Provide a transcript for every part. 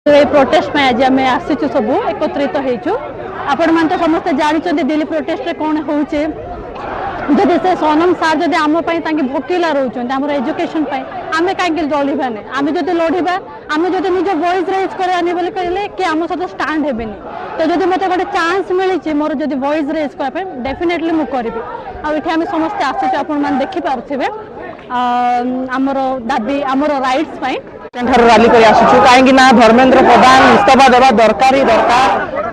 ये प्रोटेस्ट में आज आम आसीचु सब एकत्रित होइचु आपण मान तो समस्त जानी दिल्ली प्रोटेस्ट कौन होचे जदि से सोनम सार जदि आम भोकिला रोचंत आम एजुकेशन आम कहीं लड़ानी आम जब लड़ा आम जब निज वॉइस रेज करानी बोले कहले कि आम सहित स्टाण्ड हेबेनी तो जब मत गोटे चांस मिली मोर जब वॉइस रेज करने डेफिनेटली मुझे करी आम समस्ते आसुचे आपण देखिपे आमर दाबी आमर राइट्स रैली कर कहीं धर्मेंद्र प्रधान इस्तीफा देवा दरकार ही दरकार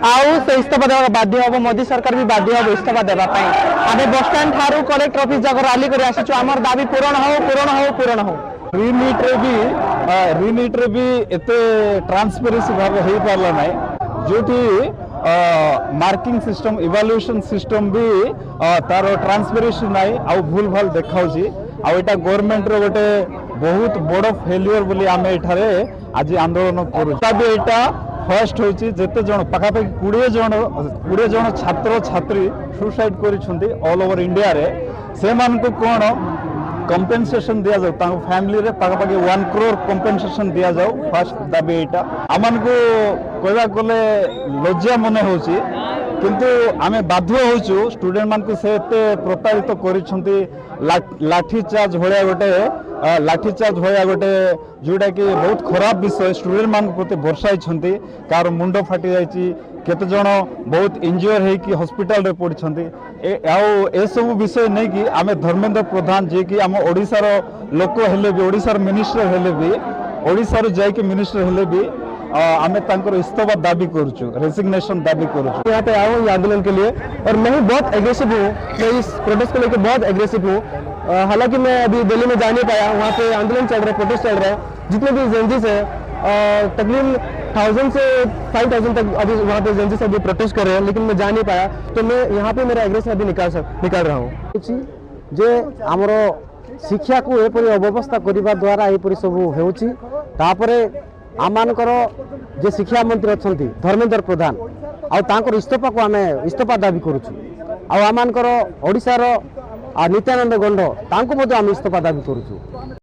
आउ से इस्तीफा देवा बाध्य हम मोदी सरकार भी बाध्य हम इस्तीफा देवाई आम बस स्टाण्ड ठार कलेक्टर ऑफिस जगह रैली कर आमर दाबी पूरण हो रिनीट रे भी एते ट्रांसपेरेंसी भाव हो पारला ना जोटी मार्किंग सिस्टम इवैल्यूएशन सिस्टम भी तार ट्रांसपेरेंसी नाई आ भूल भाल देखाउची आ एटा गवर्नमेंट रो गोटे बहुत बड़ फेल्युअर बोली आमे एठारे आज आंदोलन करू तबे एटा फर्स्ट होची जते जण पाखापाखि 20 जण छात्र छात्री सुसाइड करिसुंदी ऑल ओवर इंडिया रे से मान को कोन कंपेनसेशन दिया जाऊ तांको फैमिली रे पाखापाखि 1 करोड़ कंपेनसेशन दिया जाऊ फर्स्ट दाबी एटा आमन को कहबा गले लज्जा मने होची किंतु आमे बाध्य होचु स्टूडेंट मान को से प्रतारित करिसुंदी लाठी चार्ज भलिया गोटे जोटा कि बहुत खराब विषय स्टूडेंट मान प्रति बर्षाई कार मुंड फाटी जाइए केते जण बहुत इंजुर होगी हॉस्पिटल रे पड़छंती ए सब विषय नहीं कि आम धर्मेंद्र प्रधान जे कि आम ओडिशार लोक हेले भी ओडिशार मिनिस्टर हेले भी ओडिशार जाइए मिनिस्टर हेले भी आमे तांकर इस्तीफा दाबी करूँ रेजिग्नेशन दाबी करूँ यहाँ पे आया हूँ आंदोलन के लिए और मैं बहुत एग्रेसिव हूँ मैं इस प्रोटेस्ट को लेकर बहुत एग्रेसिव हूँ हालांकि मैं अभी दिल्ली में जा नहीं पाया वहाँ पे आंदोलन चल रहा है प्रोटेस्ट चल रहा है जितने भी जेंजीस है तकरीबन 1000 से 5000 तक अभी वहाँ पे जेंजीस अभी प्रोटेस्ट कर रहे हैं लेकिन मैं जा नहीं पाया तो मैं यहाँ पे मेरा एग्रेशन अभी निकाल रहा हूँ जे आमर शिक्षा को एपरी अव्यवस्था करने द्वारा यहपरी सब होपर आमर जे शिक्षा मंत्री अच्छा धर्मेंद्र प्रधान आर इस्तीफा को आम इस्तीफा दाबी करुँ आमर ओडिशार नित्यानंद गंड तांको आम इस्तीफा दाबी करुँ।